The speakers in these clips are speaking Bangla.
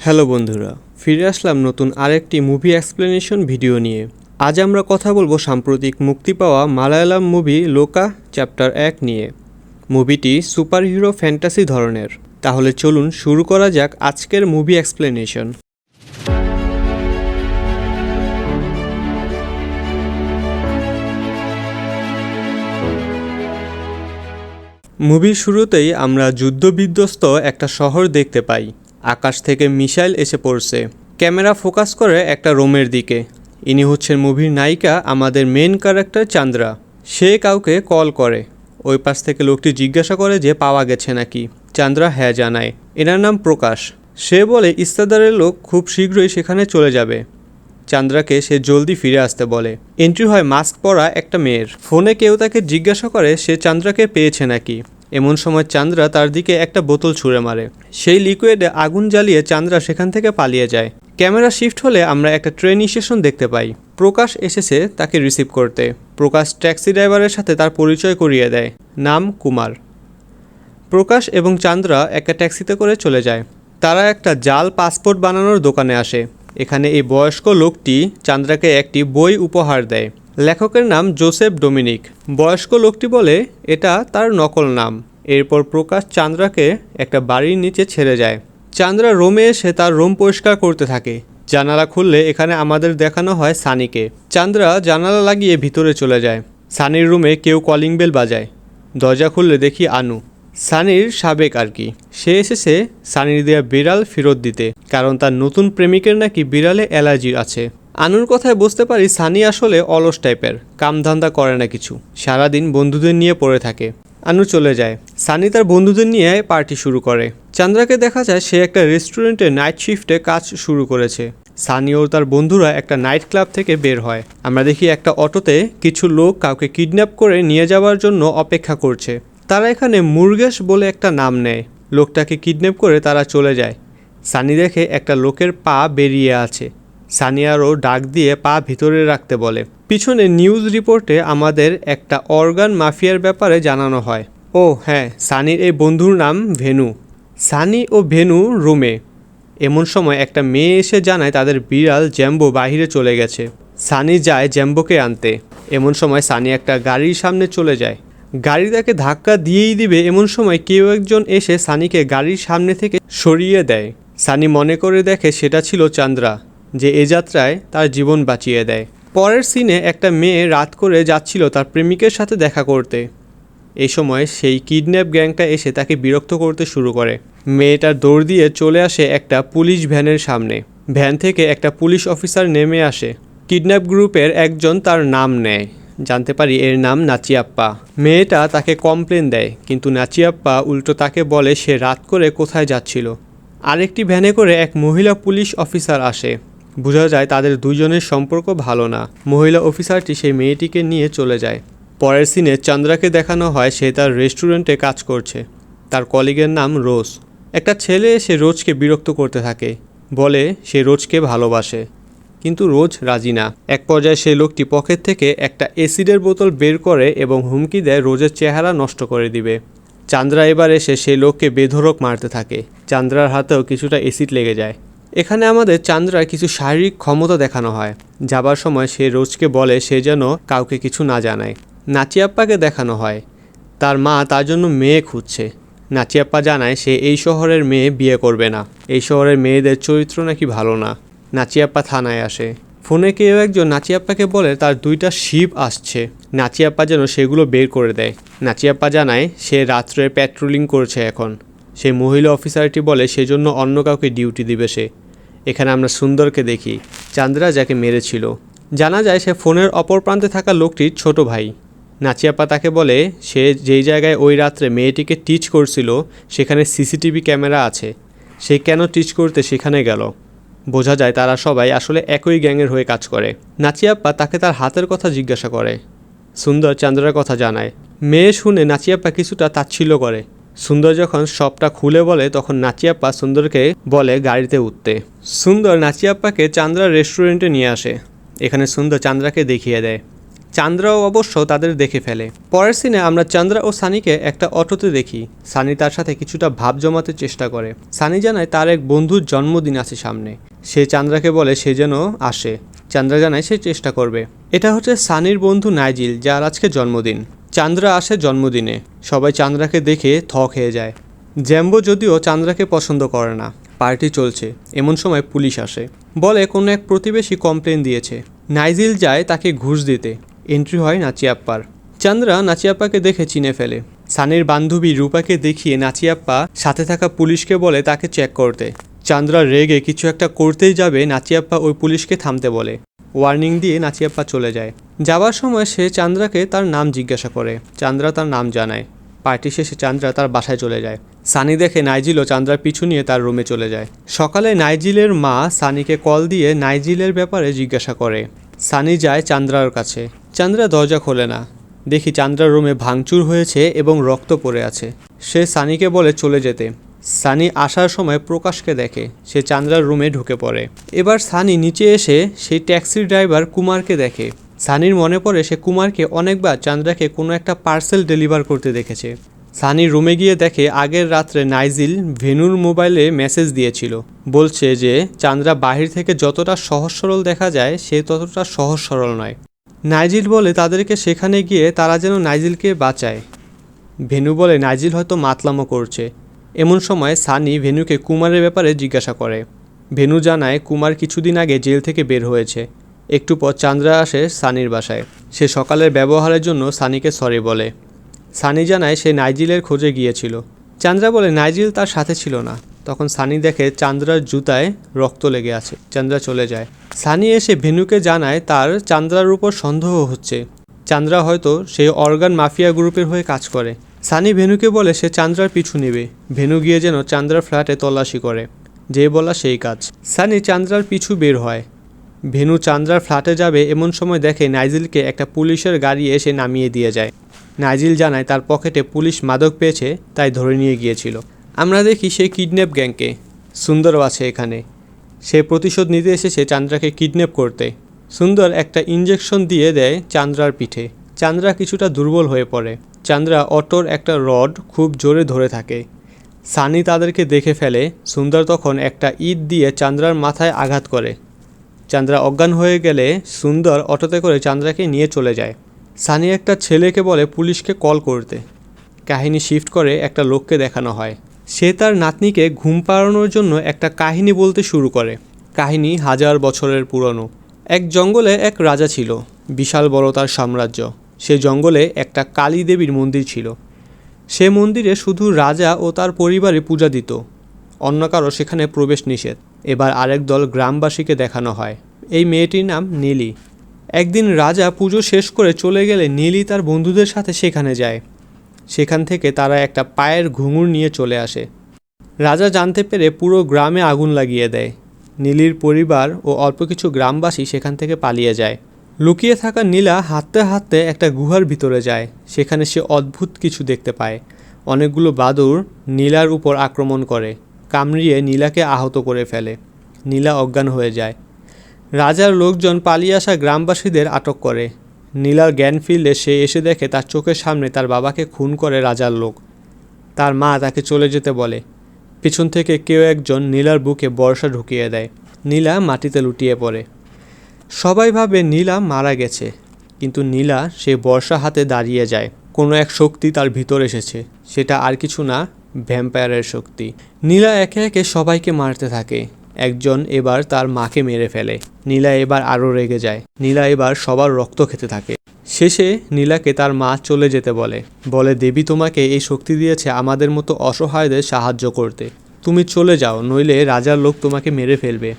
হ্যালো বন্ধুরা, ফিরে আসলাম নতুন আরেকটি মুভি এক্সপ্লেনেশন ভিডিও নিয়ে। আজ আমরা কথা বলবো সাম্প্রতিক মুক্তি পাওয়া মালায়ালাম মুভি লোকা চ্যাপ্টার 1 নিয়ে। মুভিটি সুপারহিরো ফ্যান্টাসি ধরনের। তাহলে চলুন শুরু করা যাক আজকের মুভি এক্সপ্লেনেশন। মুভির শুরুতেই আমরা যুদ্ধবিধ্বস্ত একটা শহর দেখতে পাই। আকাশ থেকে মিসাইল এসে পড়ছে। ক্যামেরা ফোকাস করে একটা রুমের দিকে। ইনি হচ্ছেন মুভির নায়িকা, আমাদের মেন ক্যারেক্টার চান্দ্রা। সে কাউকে কল করে। ওই পাশ থেকে লোকটি জিজ্ঞাসা করে যে পাওয়া গেছে নাকি। চান্দ্রা হ্যাঁ জানায়। এনার নাম প্রকাশ। সে বলে ইস্তাদারের লোক খুব শীঘ্রই সেখানে চলে যাবে। চান্দ্রাকে সে জলদি ফিরে আসতে বলে। এন্ট্রি হয় মাস্ক পরা একটা মেয়ের। ফোনে কেউ তাকে জিজ্ঞাসা করে সে চান্দ্রাকে পেয়েছে নাকি। এমন সময় চান্দ্রা তার দিকে একটা বোতল ছুঁড়ে মারে। সেই লিকুইডে আগুন জ্বালিয়ে চান্দ্রা সেখান থেকে পালিয়ে যায়। ক্যামেরা শিফট হলে আমরা একটা ট্রেন স্টেশন দেখতে পাই। প্রকাশ এসেছে তাকে রিসিভ করতে। প্রকাশ ট্যাক্সি ড্রাইভারের সাথে তার পরিচয় করিয়ে দেয়। নাম কুমার। প্রকাশ এবং চান্দ্রা একটা ট্যাক্সিতে করে চলে যায়। তারা একটা জাল পাসপোর্ট বানানোর দোকানে আসে। এখানে এই বয়স্ক লোকটি চান্দ্রাকে একটি বই উপহার দেয়। লেখকের নাম জোসেফ ডোমিনিক। বয়স্ক লোকটি বলে এটা তার নকল নাম। এরপর প্রকাশ চান্দ্রাকে একটা বাড়ির নিচে ছেড়ে যায়। চান্দ্রা রোমে এসে তার রুম পরিষ্কার করতে থাকে। জানালা খুললে এখানে আমাদের দেখানো হয় সানিকে। চান্দ্রা জানালা লাগিয়ে ভিতরে চলে যায়। সানির রুমে কেউ কলিং বেল বাজায়। দরজা খুললে দেখি আনু, সানির সাবেক আর কি। সে এসেছে সানির দেয়া বিড়াল ফেরত দিতে, কারণ তার নতুন প্রেমিকের নাকি বিড়ালে অ্যালার্জি আছে। আনুর কথায় বুঝতে পারি সানি আসলে অলস টাইপের, কামধান্দা করে না কিছু, সারাদিন বন্ধুদের নিয়ে পড়ে থাকে। আনু চলে যায়। সানি তার বন্ধুদের নিয়ে পার্টি শুরু করে। চান্দ্রাকে দেখা যায় সে একটা রেস্টুরেন্টে নাইট শিফটে কাজ শুরু করেছে। সানি ও তার বন্ধুরা একটা নাইট ক্লাব থেকে বের হয়। আমরা দেখি একটা অটোতে কিছু লোক কাউকে কিডন্যাপ করে নিয়ে যাওয়ার জন্য অপেক্ষা করছে। তারা এখানে মুরগেশ বলে একটা নাম নেয়। লোকটাকে কিডন্যাপ করে তারা চলে যায়। সানি দেখে একটা লোকের পা বেরিয়ে আছে। সানি আরও ডাক দিয়ে পা ভিতরে রাখতে বলে। পিছনে নিউজ রিপোর্টে আমাদের একটা অর্গান মাফিয়ার ব্যাপারে জানানো হয়। ও হ্যাঁ, সানির এই বন্ধুর নাম ভেনু। সানি ও ভেনু রুমে। এমন সময় একটা মেয়ে এসে জানায় তাদের বিড়াল জ্যাম্বো বাহিরে চলে গেছে। সানি যায় জ্যাম্বোকে আনতে। এমন সময় সানি একটা গাড়ির সামনে চলে যায়। গাড়ি তাকে ধাক্কা দিয়েই দিবে এমন সময় কেউ একজন এসে সানিকে গাড়ির সামনে থেকে সরিয়ে দেয়। সানি মনে করে দেখে সেটা ছিল চান্দ্রা, যে এ যাত্রায় তার জীবন বাঁচিয়ে দেয়। পরের সিনে একটা মেয়ে রাত করে যাচ্ছিল তার প্রেমিকের সাথে দেখা করতে। এই সময় সেই কিডন্যাপ গ্যাংটা এসে তাকে বিরক্ত করতে শুরু করে। মেয়েটার দৌড় দিয়ে চলে আসে একটা পুলিশ ভ্যানের সামনে। ভ্যান থেকে একটা পুলিশ অফিসার নেমে আসে। কিডন্যাপ গ্রুপের একজন তার নাম নেয়। জানতে পারি এর নাম নাচিয়াপ্পা। মেয়েটা তাকে কমপ্লেন দেয়, কিন্তু নাচিয়াপ্পা উল্টো তাকে বলে সে রাত করে কোথায় যাচ্ছিল। আরেকটি ভ্যানে করে এক মহিলা পুলিশ অফিসার আসে। বোঝা যায় তাদের দুজনের সম্পর্ক ভালো না। মহিলা অফিসারটি সেই মেয়েটিকে নিয়ে চলে যায়। পরের সিনে চান্দ্রাকে দেখানো হয় সে তার রেস্টুরেন্টে কাজ করছে। তার কলিগের নাম রোজ। একটা ছেলে এসে রোজকে বিরক্ত করতে থাকে, বলে সে রোজকে ভালোবাসে, কিন্তু রোজ রাজি না। এক পর্যায়ে সেই লোকটি পকেট থেকে একটা অ্যাসিডের বোতল বের করে এবং হুমকি দেয় রোজের চেহারা নষ্ট করে দিবে। চান্দ্রা এবার এসে সেই লোককে বেধড়ক মারতে থাকে। চান্দ্রার হাতেও কিছুটা অ্যাসিড লেগে যায়। এখানে আমাদের চান্দ্রার কিছু শারীরিক ক্ষমতা দেখানো হয়। যাবার সময় সে রোজকে বলে সে যেন কাউকে কিছু না জানায়। নাচিয়াপ্পাকে দেখানো হয় তার মা তার জন্য মেয়ে খুঁজছে। নাচিয়াপ্পা জানায় সে এই শহরের মেয়ে বিয়ে করবে না। এই শহরের মেয়েদের চরিত্র নাকি ভালো না। নাচিয়াপ্পা থানায় আসে। ফোনে কেউ একজন নাচিয়াপ্পাকে বলে তার 2টা শিপ আসছে। নাচিয়াপ্পা যেন সেগুলো বের করে দেয়। নাচিয়াপ্পা জানায় সে রাত্রে প্যাট্রোলিং করছে এখন। সেই মহিলা অফিসারটি বলে সেজন্য অন্য কাউকে ডিউটি দিবে সে। এখানে আমরা সুন্দরকে দেখি, চান্দ্রা যাকে মেরেছিল। জানা যায় সে ফোনের অপর প্রান্তে থাকা লোকটির ছোট ভাই। নাচিয়াপ্পা তাকে বলে সে যেই জায়গায় ওই রাত্রে মেয়েটিকে টিচ করছিল সেখানে সিসিটিভি ক্যামেরা আছে। সে কেন টিচ করতে সেখানে গেল। বোঝা যায় তারা সবাই আসলে একই গ্যাংয়ের হয়ে কাজ করে। নাচিয়াপ্পা তাকে তার হাতের কথা জিজ্ঞাসা করে। সুন্দর চান্দ্রার কথা জানায়। মেয়ে শুনে নাচিয়াপ্পা কিছুটা তাচ্ছিল্য করে। সুন্দর যখন সবটা খুলে বলে তখন নাচিয়াপ্পা সুন্দরকে বলে গাড়িতে উঠতে। সুন্দর নাচিয়াপ্পাকে চান্দ্রার রেস্টুরেন্টে নিয়ে আসে। এখানে সুন্দর চান্দ্রাকে দেখিয়ে দেয়। চান্দ্রাও অবশ্য তাদের দেখে ফেলে। পরের সিনে আমরা চান্দ্রা ও সানিকে একটা অটোতে দেখি। সানি তার সাথে কিছুটা ভাব জমাতে চেষ্টা করে। সানি জানায় তার এক বন্ধুর জন্মদিন আছে সামনে, সে চান্দ্রাকে বলে সে যেন আসে। চান্দ্রা জানায় সে চেষ্টা করবে। এটা হচ্ছে সানির বন্ধু নাইজিল, যার আজকে জন্মদিন। চান্দ্রা আসে জন্মদিনে। সবাই চান্দ্রাকে দেখে থ খেয়ে যায়। জ্যাম্বো যদিও চান্দ্রাকে পছন্দ করে না। পার্টি চলছে, এমন সময় পুলিশ আসে, বলে কোনো এক প্রতিবেশী কমপ্লেন দিয়েছে। নাইজিল যায় তাকে ঘুষ দিতে। এন্ট্রি হয় নাচিয়াপ্পার। চান্দ্রা নাচিয়াপ্পাকে দেখে চিনে ফেলে। সানির বান্ধবী রূপাকে দেখিয়ে নাচিয়াপ্পা সাথে থাকা পুলিশকে বলে তাকে চেক করতে। চান্দ্রা রেগে কিছু একটা করতেই যাবে, নাচিয়াপ্পা ওই পুলিশকে থামতে বলে। ওয়ার্নিং দিয়ে নাচিয়াপ্পা চলে যায়। যাবার সময় সে চান্দ্রাকে তার নাম জিজ্ঞাসা করে। চান্দ্রা তার নাম জানায়। পার্টি শেষে চান্দ্রা তার বাসায় চলে যায়। সানি দেখে নাইজিলও চান্দ্রার পিছু নিয়ে তার রুমে চলে যায়। সকালে নাইজিলের মা সানিকে কল দিয়ে নাইজিলের ব্যাপারে জিজ্ঞাসা করে। সানি যায় চান্দ্রার কাছে। চান্দ্রা দরজা খোলে না। দেখি চান্দ্রার রুমে ভাঙচুর হয়েছে এবং রক্ত পড়ে আছে। সে সানিকে বলে চলে যেতে। সানি আসার সময় প্রকাশকে দেখে। সে চান্দ্রার রুমে ঢুকে পড়ে। এবার সানি নিচে এসে সেই ট্যাক্সির ড্রাইভার কুমারকে দেখে। সানির মনে পড়ে সে কুমারকে অনেকবার চান্দ্রাকে কোনো একটা পার্সেল ডেলিভার করতে দেখেছে। সানি রুমে গিয়ে দেখে আগের রাত্রে নাইজিল ভেনুর মোবাইলে মেসেজ দিয়েছিল, বলছে যে চান্দ্রা বাহির থেকে যতটা সহজ সরল দেখা যায় সে ততটা সহজ সরল নয়। নাইজিল বলে তাদেরকে সেখানে গিয়ে তারা যেন নাইজিলকে বাঁচায়। ভেনু বলে নাইজিল হয়তো মাতলামো করছে। এমন সময় সানি ভেনুকে কুমারের ব্যাপারে জিজ্ঞাসা করে। ভেনু জানায় কুমার কিছুদিন আগে জেল থেকে বের হয়েছে। একটু পর চান্দ্রা আসে সানির বাসায়। সে সকালের ব্যবহারের জন্য সানিকে সরি বলে। সানি জানায় সে নাইজিলের খোঁজে গিয়েছিল। চান্দ্রা বলে নাইজিল তার সাথে ছিল না। তখন সানি দেখে চান্দ্রার জুতায় রক্ত লেগে আছে। চান্দ্রা চলে যায়। সানি এসে ভেনুকে জানায় তার চান্দ্রার উপর সন্দেহ হচ্ছে। চান্দ্রা হয়তো সেই অর্গান মাফিয়া গ্রুপের হয়ে কাজ করে। সানি ভেনুকে বলে সে চান্দ্রার পিছু নেবে। ভেনু গিয়ে যেন চান্দ্রার ফ্ল্যাটে তল্লাশি করে। যে বলা সেই কাজ। সানি চান্দ্রার পিছু বের হয়। ভেনু চান্দ্রার ফ্ল্যাটে যাবে এমন সময় দেখে নাইজিলকে একটা পুলিশের গাড়ি এসে নামিয়ে দিয়ে যায়। নাইজিল জানায় তার পকেটে পুলিশ মাদক পেয়েছে, তাই ধরে নিয়ে গিয়েছিল। আমরা দেখি সেই কিডন্যাপ গ্যাংকে। সুন্দরও আছে এখানে। সে প্রতিশোধ নিতে এসেছে চান্দ্রাকে কিডন্যাপ করতে। সুন্দর একটা ইঞ্জেকশন দিয়ে দেয় চান্দ্রার পিঠে। চান্দ্রা কিছুটা দুর্বল হয়ে পড়ে। চান্দ্রা অটোর একটা রড খুব জোরে ধরে থাকে। সানি তাদেরকে দেখে ফেলে। সুন্দর তখন একটা ইট দিয়ে চান্দ্রার মাথায় আঘাত করে। চান্দ্রা অজ্ঞান হয়ে গেলে সুন্দর অটোতে করে চান্দ্রাকে নিয়ে চলে যায়। সানি একটা ছেলেকে বলে পুলিশকে কল করতে। কাহিনী শিফট করে একটা লোককে দেখানো হয়। সে তার নাতনিকে ঘুম পাড়ানোর জন্য একটা কাহিনী বলতে শুরু করে। কাহিনী 1000 বছরের পুরনো। এক জঙ্গলে এক রাজা ছিল। বিশাল বড় তার সাম্রাজ্য। সে জঙ্গলে একটা কালী দেবীর মন্দির ছিল। সে মন্দিরে শুধু রাজা ও তার পরিবারে পূজা দিত। অন্য কারো সেখানে প্রবেশ নিষেধ। এবার আরেক দল গ্রামবাসীকে দেখানো হয়। এই মেয়েটির নাম নীলি। একদিন রাজা পুজো শেষ করে চলে গেলে নীলি তার বন্ধুদের সাথে সেখানে যায়। সেখান থেকে তারা একটা পায়ের ঘুঙুর নিয়ে চলে আসে। রাজা জানতে পেরে পুরো গ্রামে আগুন লাগিয়ে দেয়। নীলির পরিবার ও অল্প কিছু গ্রামবাসী সেখান থেকে পালিয়ে যায়। লুকিয়ে থাকা নীলা হাঁটতে হাঁটতে একটা গুহার ভিতরে যায়। সেখানে সে অদ্ভুত কিছু দেখতে পায়। অনেকগুলো বাদুড় নীলার উপর আক্রমণ করে, কামড়িয়ে নীলাকে আহত করে ফেলে। নীলা অজ্ঞান হয়ে যায়। রাজার লোকজন পালিয়ে আসা গ্রামবাসীদের আটক করে। নীলার জ্ঞান ফিরলে সে এসে দেখে তার চোখের সামনে তার বাবাকে খুন করে রাজার লোক। তার মা তাকে চলে যেতে বলে। পিছন থেকে কেউ একজন নীলার বুকে বর্শা ঢুকিয়ে দেয়। নীলা মাটিতে লুটিয়ে পড়ে। সবাই ভাবে নীলা মারা গেছে, কিন্তু নীলা সে বর্শা হাতে দাঁড়িয়ে যায়। কোনো এক শক্তি তার ভিতর এসেছে। সেটা আর কিছু না, ভ্যাম্পায়ারের শক্তি। নীলা একে একে সবাইকে মারতে থাকে। একজন এবার তার মাকে মেরে ফেলে। নীলা এবার আরও রেগে যায়। নীলা এবার সবার রক্ত খেতে থাকে। শেষে নীলাকে তার মা চলে যেতে বলে দেবী তোমাকে এই শক্তি দিয়েছে আমাদের মতো অসহায়দের সাহায্য করতে। তুমি চলে যাও, নইলে রাজার লোক তোমাকে মেরে ফেলবে।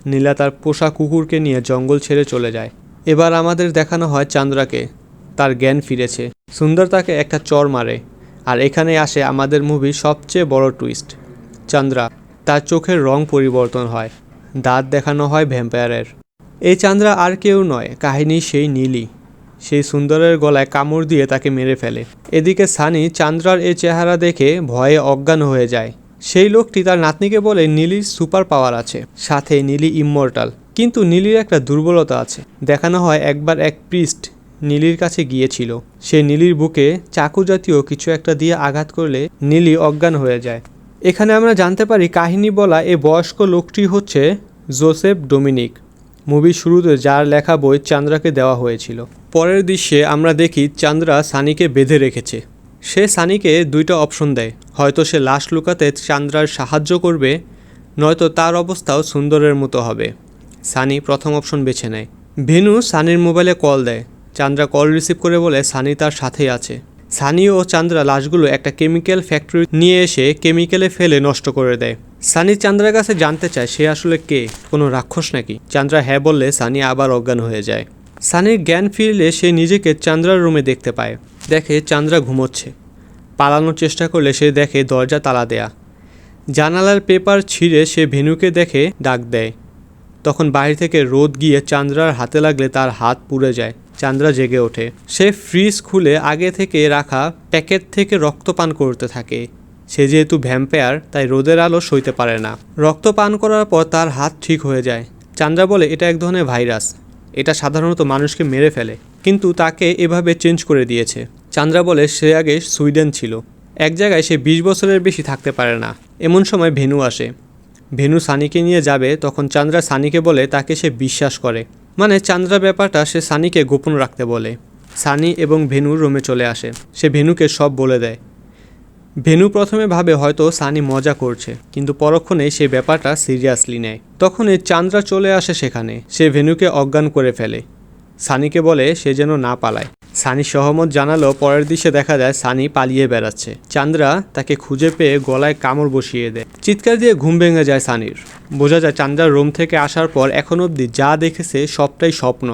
নীলা তার পোষা কুকুরকে নিয়ে জঙ্গল ছেড়ে চলে যায়। এবার আমাদের দেখানো হয় চান্দ্রাকে। তার জ্ঞান ফিরেছে। সুন্দর তাকে একটা চর মারে। আর এখানে আসে আমাদের মুভির সবচেয়ে বড় টুইস্ট। চান্দ্রা, তার চোখের রং পরিবর্তন হয়। দাঁত দেখানো হয় ভ্যাম্পায়ারের। এই চান্দ্রা আর কেউ নয়, কাহিনী সেই নীলি। সেই সুন্দরের গলায় কামড় দিয়ে তাকে মেরে ফেলে। এদিকে সানি চান্দ্রার এই চেহারা দেখে ভয়ে অজ্ঞান হয়ে যায়। সেই লোকটি তার নাতনিকে বলে নীলির সুপার পাওয়ার আছে, সাথে নীলি ইমমর্টাল। কিন্তু নীলির একটা দুর্বলতা আছে। দেখানো হয় একবার এক প্রিস্ট নীলির কাছে গিয়েছিল। সে নীলির বুকে চাকু জাতীয় কিছু একটা দিয়ে আঘাত করলে নীলি অজ্ঞান হয়ে যায়। এখানে আমরা জানতে পারি কাহিনী বলা এই বয়স্ক লোকটি হচ্ছে জোসেফ ডোমিনিক, মুভির শুরুতে যার লেখা বই চান্দ্রাকে দেওয়া হয়েছিল। পরের দৃশ্যে আমরা দেখি চান্দ্রা সানিকে বেঁধে রেখেছে। সে সানিকে দুইটা অপশন দেয়, হয়তো সে লাশ লুকাতে চান্দ্রার সাহায্য করবে, নয়তো তার অবস্থাও সুন্দরের মতো হবে। সানি প্রথম অপশন বেছে নেয়। ভেনু সানির মোবাইলে কল দেয়। চান্দ্রা কল রিসিভ করে বলে সানি তার সাথেই আছে। সানি ও চান্দ্রা লাশগুলো একটা কেমিক্যাল ফ্যাক্টরি নিয়ে এসে কেমিক্যালে ফেলে নষ্ট করে দেয়। সানি চান্দ্রার কাছে জানতে চায় সে আসলে কে, কোনো রাক্ষস নাকি। চান্দ্রা হ্যাঁ বললে সানি আবার অজ্ঞান হয়ে যায়। সানির জ্ঞান ফিরলে সে নিজেকে চান্দ্রার রুমে দেখতে পায়। দেখে চান্দ্রা ঘুমোচ্ছে। পালানোর চেষ্টা করলে সে দেখে দরজা তালা দেয়া। জানালার পেপার ছিঁড়ে সে ভেনুকে দেখে ডাক দেয়। তখন বাইরে থেকে রোদ গিয়ে চান্দ্রার হাতে লাগলে তার হাত পুড়ে যায়। চান্দ্রা জেগে ওঠে। সে ফ্রিজ খুলে আগে থেকে রাখা প্যাকেট থেকে রক্ত পান করতে থাকে। সে যেহেতু ভ্যাম্পায়ার তাই রোদের আলো সইতে পারে না। রক্ত পান করার পর তার হাত ঠিক হয়ে যায়। চান্দ্রা বলে এটা এক ধরনের ভাইরাস, এটা সাধারণত মানুষকে মেরে ফেলে, কিন্তু তাকে এভাবে চেঞ্জ করে দিয়েছে। চান্দ্রা বলে সে আগে সুইডেন ছিল, এক জায়গায় সে 20 বছরের বেশি থাকতে পারে না। এমন সময় ভেনু আসে। ভেনু সানিকে নিয়ে যাবে, তখন চান্দ্রা সানিকে বলে তাকে সে বিশ্বাস করে, মানে চান্দ্রা ব্যাপারটা সে সানিকে গোপন রাখতে বলে। সানি এবং ভেনু রুমে চলে আসে। সে ভেনুকে সব বলে দেয়। ভেনু প্রথমে ভাবে হয়তো সানি মজা করছে, কিন্তু পরক্ষণেই সে ব্যাপারটা সিরিয়াসলি নেয়। তখনই চান্দ্রা চলে আসে সেখানে। সে ভেনুকে অজ্ঞান করে ফেলে। সানিকে বলে সে যেন না পালায়। সানি সহমত জানালেও পরের দৃশ্যে দেখা যায় সানি পালিয়ে বেড়াচ্ছে। চান্দ্রা তাকে খুঁজে পেয়ে গলায় কামড় বসিয়ে দেয়। চিৎকার দিয়ে ঘুম ভেঙে যায় সানির। বোঝা যায় চান্দ্রার রুম থেকে আসার পর এখন অবধি যা দেখেছে সবটাই স্বপ্ন।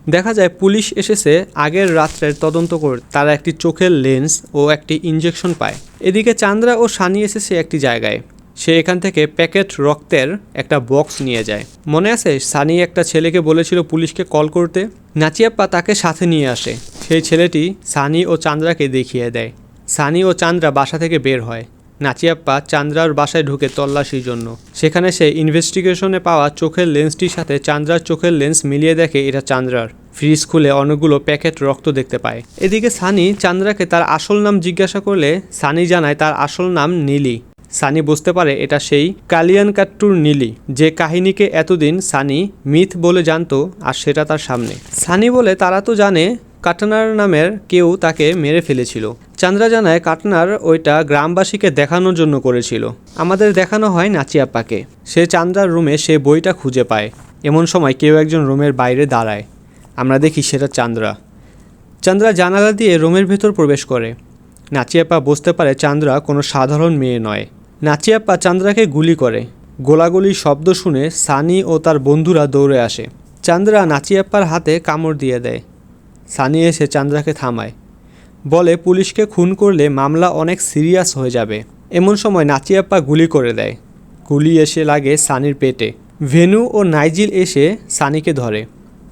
দেখা যায় পুলিশ এসেছে আগের রাত্রের তদন্ত করতে। তারা একটি চোখের লেন্স ও একটি ইঞ্জেকশন পায়। এদিকে চান্দ্রা ও সানি এসেছে একটি জায়গায়। সে এখান থেকে প্যাকেট রক্তের একটা বক্স নিয়ে যায়। মনে আছে সানি একটা ছেলেকে বলেছিল পুলিশকে কল করতে? নাচিয়াপ্পা তাকে সাথে নিয়ে আসে। সেই ছেলেটি সানি ও চান্দ্রাকে দেখিয়ে দেয়। সানি ও চান্দ্রা বাসা থেকে বের হয়। নাচিয়াপ্পা চান্দ্রার বাসায় ঢুকে তল্লাশির জন্য। সেখানে সে ইনভেস্টিগেশনে পাওয়া চোখের লেন্সটির সাথে চান্দ্রার চোখের লেন্স মিলিয়ে দেখে এটা চান্দ্রার। ফ্রিজ খুলে অনেকগুলো প্যাকেট রক্ত দেখতে পায়। এদিকে সানি চান্দ্রাকে তার আসল নাম জিজ্ঞাসা করলে সানি জানায় তার আসল নাম নীলি। সানি বুঝতে পারে এটা সেই কালিয়ানকাট্টুর নীলি, যে কাহিনীকে এতদিন সানি মিথ বলে জানতো, আর সেটা তার সামনে। সানি বলে তারা তো জানে কাটনার নামের কেউ তাকে মেরে ফেলেছিল। চান্দ্রা জানায় কাটনার ওইটা গ্রামবাসীকে দেখানোর জন্য করেছিল। আমাদের দেখানো হয় নাচিয়াপ্পাকে। সে চান্দ্রার রুমে সে বইটা খুঁজে পায়। এমন সময় কেউ একজন রুমের বাইরে দাঁড়ায়। আমরা দেখি সেটা চান্দ্রা। চান্দ্রা জানালা দিয়ে রুমের ভেতর প্রবেশ করে। নাচিয়াপ্পা বুঝতে পারে চান্দ্রা কোনো সাধারণ মেয়ে নয়। নাচিয়াপ্পা চান্দ্রাকে গুলি করে। গোলাগুলির শব্দ শুনে সানি ও তার বন্ধুরা দৌড়ে আসে। চান্দ্রা নাচিয়াপ্পার হাতে কামড় দিয়ে দেয়। সানি এসে চান্দ্রাকে থামায়, বলে পুলিশকে খুন করলে মামলা অনেক সিরিয়াস হয়ে যাবে। এমন সময় নাচিয়াপ্পা গুলি করে দেয়। গুলি এসে লাগে সানির পেটে। ভেনু ও নাইজিল এসে সানিকে ধরে।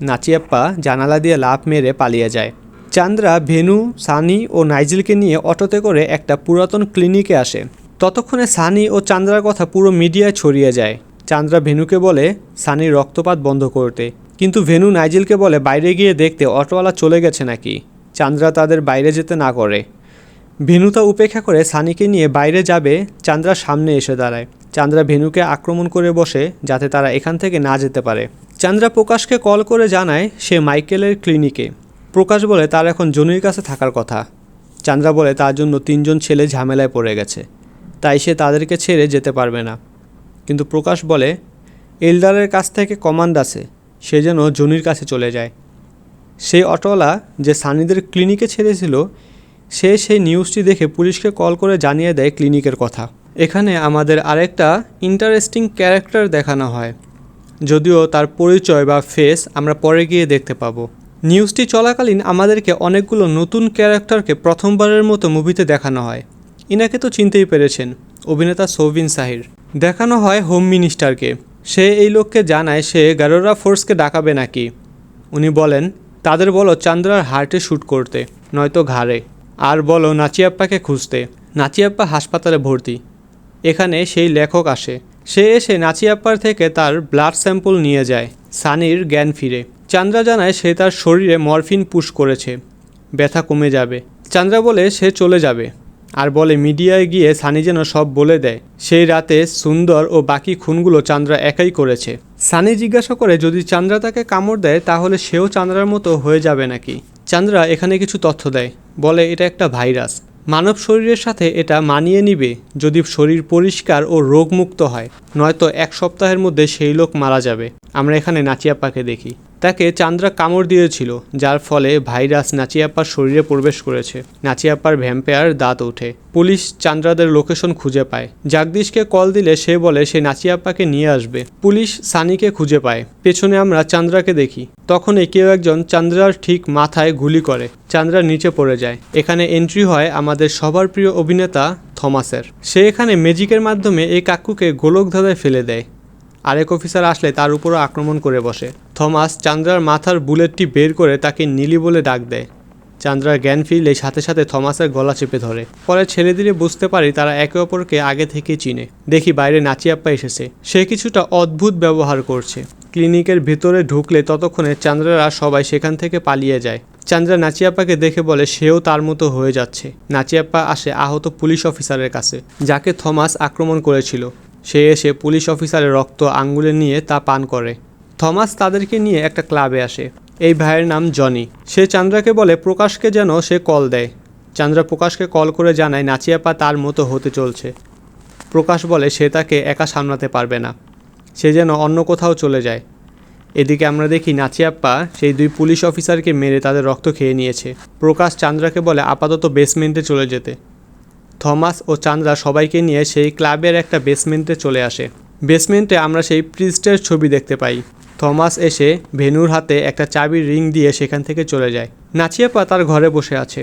নাচিয়াপ্পা জানালা দিয়ে লাফ মেরে পালিয়ে যায়। চান্দ্রা ভেনু, সানি ও নাইজিলকে নিয়ে অটোতে করে একটা পুরাতন ক্লিনিকে আসে। ততক্ষণে সানি ও চান্দ্রার কথা পুরো মিডিয়ায় ছড়িয়ে যায়। চান্দ্রা ভেনুকে বলে সানির রক্তপাত বন্ধ করতে, কিন্তু ভেনু নাইজিলকে বলে বাইরে গিয়ে দেখতে অটোওয়ালা চলে গেছে নাকি। চান্দ্রা তাদের বাইরে যেতে না করে। ভেনু তা উপেক্ষা করে সানিকে নিয়ে বাইরে যাবে। চান্দ্রার সামনে এসে দাঁড়ায়। চান্দ্রা ভেনুকে আক্রমণ করে বসে যাতে তারা এখান থেকে না যেতে পারে। চান্দ্রা প্রকাশকে কল করে জানায় সে মাইকেলের ক্লিনিকে। প্রকাশ বলে তার এখন জনির কাছে থাকার কথা। চান্দ্রা বলে তার জন্য 3 জন ছেলে ঝামেলায় পড়ে গেছে, তাই সে তাদেরকে ছেড়ে যেতে পারবে না। কিন্তু প্রকাশ বলে এলডারের কাছ থেকে কমান্ড আছে, সে যেন জনির কাছে চলে যায়। সেই অটোওয়ালা যে সানিদের ক্লিনিকে ছেড়েছিল সে সেই নিউজটি দেখে পুলিশকে কল করে জানিয়ে দেয় ক্লিনিকের কথা। এখানে আমাদের আরেকটা ইন্টারেস্টিং ক্যারেক্টার দেখানো হয়, যদিও তার পরিচয় বা ফেস আমরা পরে গিয়ে দেখতে পাবো। নিউজটি চলাকালীন আমাদেরকে অনেকগুলো নতুন ক্যারেক্টারকে প্রথমবারের মতো মুভিতে দেখানো হয়। ইনাকে তো চিনতেই পেরেছেন, অভিনেতা সৌবিন সাহির। দেখানো হয় হোম মিনিস্টারকে। সে এই লোককে জানায় সে গারোরা ফোর্সকে ডাকাবে নাকি। উনি বলেন তাদের বলো চান্দ্রার হার্টে শ্যুট করতে, নয়তো ঘাড়ে, আর বলো নাচিয়াপ্পাকে খুঁজতে। নাচিয়াপ্পা হাসপাতালে ভর্তি। এখানে সেই লেখক আসে। সে এসে নাচিয়াপ্পার থেকে তার ব্লাড স্যাম্পল নিয়ে যায়। সানির জ্ঞান ফিরে। চান্দ্রা জানায় সে তার শরীরে মরফিন পুশ করেছে, ব্যথা কমে যাবে। চান্দ্রা বলে সে চলে যাবে আর বলে মিডিয়ায় গিয়ে সানি যেন সব বলে দেয় সেই রাতে সুন্দর ও বাকি খুনগুলো চান্দ্রা একাই করেছে। সানি জিজ্ঞাসা করে যদি চান্দ্রা তাকে কামড় দেয় তাহলে সেও চান্দ্রার মতো হয়ে যাবে নাকি। চান্দ্রা এখানে কিছু তথ্য দেয়, বলে এটা একটা ভাইরাস, মানব শরীরের সাথে এটা মানিয়ে নিবে যদি শরীর পরিষ্কার ও রোগমুক্ত হয়, নয়তো 1 সপ্তাহের মধ্যে সেই লোক মারা যাবে। আমরা এখানে নাচিয়াপ্পাকে দেখি, তাকে চান্দ্রা কামড় দিয়েছিল যার ফলে ভাইরাস নাচিয়াপ্পার শরীরে প্রবেশ করেছে। নাচিয়াপ্পার ভ্যাম্পায়ার দাঁত ওঠে। পুলিশ চান্দ্রাদের লোকেশন খুঁজে পায়। জাগদীশকে কল দিলে সে বলে সে নাচিয়াপ্পাকে নিয়ে আসবে। পুলিশ সানিকে খুঁজে পায়। পেছনে আমরা চান্দ্রাকে দেখি, তখনই কেউ একজন চান্দ্রার ঠিক মাথায় গুলি করে, চান্দ্রা নিচে পড়ে যায়। এখানে এন্ট্রি হয় আমাদের সবার প্রিয় অভিনেতা থমাসের। সে এখানে ম্যাজিকের মাধ্যমে এই কাকুকে গোলকধাঁধায় ফেলে দেয়। আরেক অফিসার আসলে তার উপরও আক্রমণ করে বসে। থমাস চান্দ্রার মাথার বুলেটটি বের করে তাকে নীলি বলে ডাক দেয়। চান্দ্রার জ্ঞান ফিরলে সাথে সাথে থমাসের গলা চেপে ধরে। পরে ছেড়ে দিলে বুঝতে পারি তারা একে অপরকে আগে থেকেই চিনে। দেখি বাইরে নাচিয়াপ্পা এসেছে, সে কিছুটা অদ্ভুত ব্যবহার করছে। ক্লিনিকের ভিতরে ঢুকলে ততক্ষণে চান্দ্রারা সবাই সেখান থেকে পালিয়ে যায়। চান্দ্রা নাচিয়াপ্পাকে দেখে বলে সেও তার মতো হয়ে যাচ্ছে। নাচিয়াপ্পা আসে আহত পুলিশ অফিসারের কাছে, যাকে থমাস আক্রমণ করেছিল। সে এসে পুলিশ অফিসারের রক্ত আঙ্গুলে নিয়ে তা পান করে। থমাস তাদেরকে নিয়ে একটা ক্লাবে আসে। এই ভাইয়ের নাম জনি। সে চান্দ্রাকে বলে প্রকাশকে যেন সে কল দেয়। চান্দ্রা প্রকাশকে কল করে জানায় নাচিয়াপ্পা তার মতো হতে চলছে। প্রকাশ বলে সে তাকে একা সামলাতে পারবে না, সে যেন অন্য কোথাও চলে যায়। এদিকে আমরা দেখি নাচিয়াপ্পা সেই 2 পুলিশ অফিসারকে মেরে তাদের রক্ত খেয়ে নিয়েছে। প্রকাশ চান্দ্রাকে বলে আপাতত বেসমেন্টে চলে যেতে। থমাস ও চান্দ্রা সবাইকে নিয়ে সেই ক্লাবের একটা বেসমেন্টে চলে আসে। বেসমেন্টে আমরা সেই প্রিস্টের ছবি দেখতে পাই। থমাস এসে ভেনুর হাতে একটা চাবির রিং দিয়ে সেখান থেকে চলে যায়। নাচিয়াপ্পা তার ঘরে বসে আছে।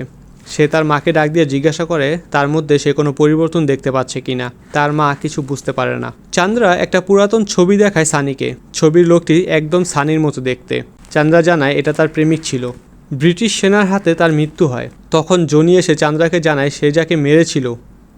সে তার মাকে ডাক দিয়ে জিজ্ঞাসা করে তার মধ্যে সে কোনো পরিবর্তন দেখতে পাচ্ছে কিনা। তার মা কিছু বুঝতে পারে না। চান্দ্রা একটা পুরাতন ছবি দেখায় সানিকে। ছবির লোকটি একদম সানির মতো দেখতে। চান্দ্রা জানায় এটা তার প্রেমিক ছিল। ব্রিটিশ সেনার হাতে তার মৃত্যু হয়। তখন জনি এসে চান্দ্রাকে জানায় সে যাকে মেরেছিল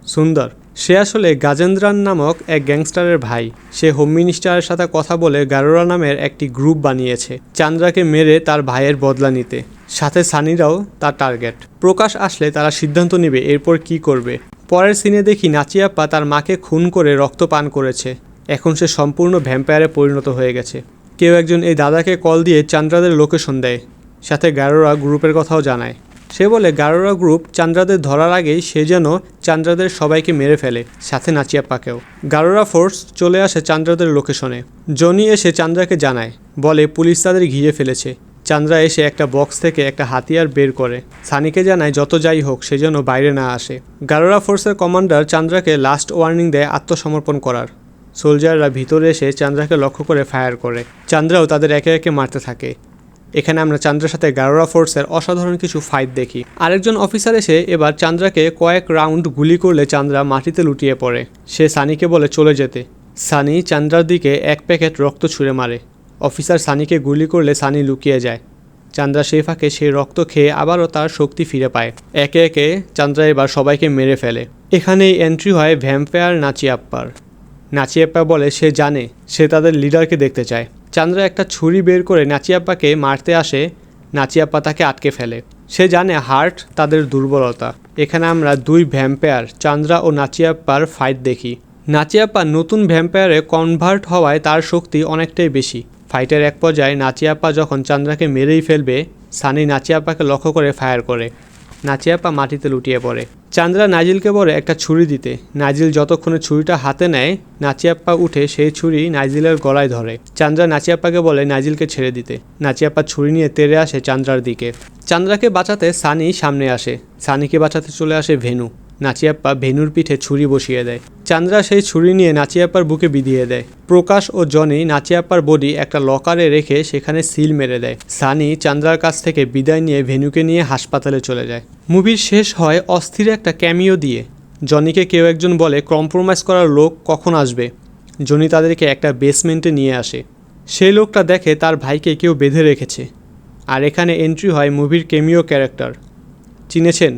সুন্দর, সে আসলে গাজেন্দ্রান নামক এক গ্যাংস্টারের ভাই। সে হোম মিনিস্টারের সাথে কথা বলে গারোরা নামের একটি গ্রুপ বানিয়েছে চান্দ্রাকে মেরে তার ভাইয়ের বদলা নিতে। সাথে সানিরাও তার টার্গেট। প্রকাশ আসলে তারা সিদ্ধান্ত নেবে এরপর কি করবে। পরের সিনে দেখি নাচিয়াপ্পা তার মাকে খুন করে রক্ত পান করেছে। এখন সে সম্পূর্ণ ভ্যাম্পায়ারে পরিণত হয়ে গেছে। কেউ একজন এই দাদাকে কল দিয়ে চান্দ্রাদের লোকেশন দেয়, সাথে গারোরা গ্রুপের কথাও জানায়। সে বলে গারোরা গ্রুপ চান্দ্রাদের ধরার আগেই সে যেন চান্দ্রাদের সবাইকে মেরে ফেলে, সাথে নাচিয়াপ্পাকেও। গারোরা ফোর্স চলে আসে চান্দ্রাদের লোকেশনে। জনি এসে চান্দ্রাকে জানায়, বলে পুলিশ তাদের ঘিরে ফেলেছে। চান্দ্রা এসে একটা বক্স থেকে একটা হাতিয়ার বের করে সানিকে জানায় যত যাই হোক সে যেন বাইরে না আসে। গারোরা ফোর্সের কমান্ডার চান্দ্রাকে লাস্ট ওয়ার্নিং দেয় আত্মসমর্পণ করার। সোলজাররা ভিতরে এসে চান্দ্রাকে লক্ষ্য করে ফায়ার করে। চান্দ্রাও তাদের একে একে মারতে থাকে। এখানে আমরা চান্দ্রার সাথে গারোরা ফোর্সের অসাধারণ কিছু ফাইট দেখি। আরেকজন অফিসার এসে এবার চান্দ্রাকে কয়েক রাউন্ড গুলি করলে চান্দ্রা মাটিতে লুটিয়ে পড়ে। সে সানিকে বলে চলে যেতে। সানি চান্দ্রার দিকে 1 প্যাকেট রক্ত ছুঁড়ে মারে। অফিসার সানিকে গুলি করলে সানি লুকিয়ে যায়। চান্দ্রা সেই ফাঁকে সেই রক্ত খেয়ে আবারও তার শক্তি ফিরে পায়। একে একে চান্দ্রা এবার সবাইকে মেরে ফেলে। এখানেই এন্ট্রি হয় ভ্যাম্পায়ার নাচিয়াপ্পার। নাচিয়াপ্পা বলে সে জানে, সে তাদের লিডারকে দেখতে চায়। চান্দ্রা একটা ছুরি বের করে নাচিয়াপ্পাকে মারতে আসে। নাচিয়াপ্পা তাকে আটকে ফেলে। সে জানে হার্ট তাদের দুর্বলতা। এখানে আমরা 2 ভ্যাম্পায়ার চান্দ্রা ও নাচিয়াপ্পার ফাইট দেখি। নাচিয়াপ্পা নতুন ভ্যাম্পায়ারে কনভার্ট হওয়ায় তার শক্তি অনেকটাই বেশি। ফাইটের এক পর্যায়ে নাচিয়াপ্পা যখন চান্দ্রাকে মেরেই ফেলবে, সানি নাচিয়াপ্পাকে লক্ষ্য করে ফায়ার করে। নাচিয়াপ্পা মাটিতে লুটিয়ে পড়ে। চান্দ্রা নাইজিলকে বলে একটা ছুরি দিতে। নাইজিল যতক্ষণে ছুরিটা হাতে নেয়, নাচিয়াপ্পা উঠে সেই ছুরি নাইজিলের গলায় ধরে। চান্দ্রা নাচিয়াপ্পাকে বলে নাইজিলকে ছেড়ে দিতে। নাচিয়াপ্পা ছুরি নিয়ে তেড়ে আসে চান্দ্রার দিকে। চান্দ্রাকে বাঁচাতে সানি সামনে আসে। সানিকে বাঁচাতে চলে আসে ভেনু। নাচিয়াপ্পা ভেনুর পিঠে ছুরি বসিয়ে দেয়। চান্দ্রা সেই ছুরি নিয়ে নাচিয়াপ্পার বুকে বিধিয়ে দেয়। প্রকাশ ও জনি নাচিয়াপ্পার বডি একটা লকারে রেখে সেখানে সিল মেরে দেয়। সানি চান্দ্রার কাছ থেকে বিদায় নিয়ে ভেনুকে নিয়ে হাসপাতালে চলে যায়। মুভির শেষ হয় অস্থির একটা ক্যামিও দিয়ে। জনিকে কেউ একজন বলে কম্প্রোমাইজ করার লোক কখন আসবে। জনি তাদেরকে একটা বেসমেন্টে নিয়ে আসে। সেই লোকটা দেখে তার ভাইকে কেউ বেঁধে রেখেছে। আর এখানে এন্ট্রি হয় মুভির ক্যামিও ক্যারেক্টার। চিনেছেন?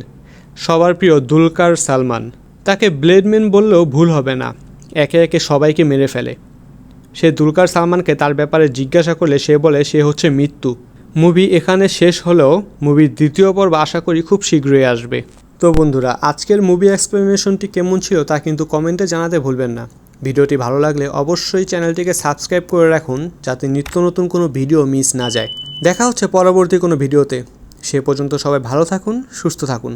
সবার প্রিয় দুলকার সালমান। তাকে ব্লেডম্যান বললেও ভুল হবে না। একে একে সবাইকে মেরে ফেলে। সে দুলকার সালমানকে তার ব্যাপারে জিজ্ঞাসা করলে সে বলে সে হচ্ছে মৃত্যু। মুভি এখানে শেষ হলেও মুভির দ্বিতীয় পর্ব আশা করি খুব শীঘ্রই আসবে। তো বন্ধুরা, আজকের মুভি এক্সপ্লেনেশনটি কেমন ছিল তা কিন্তু কমেন্টে জানাতে ভুলবেন না। ভিডিওটি ভালো লাগলে অবশ্যই চ্যানেলটিকে সাবস্ক্রাইব করে রাখুন যাতে নিত্য নতুন কোনো ভিডিও মিস না যায়। দেখা হচ্ছে পরবর্তী কোনো ভিডিওতে। সে পর্যন্ত সবাই ভালো থাকুন, সুস্থ থাকুন।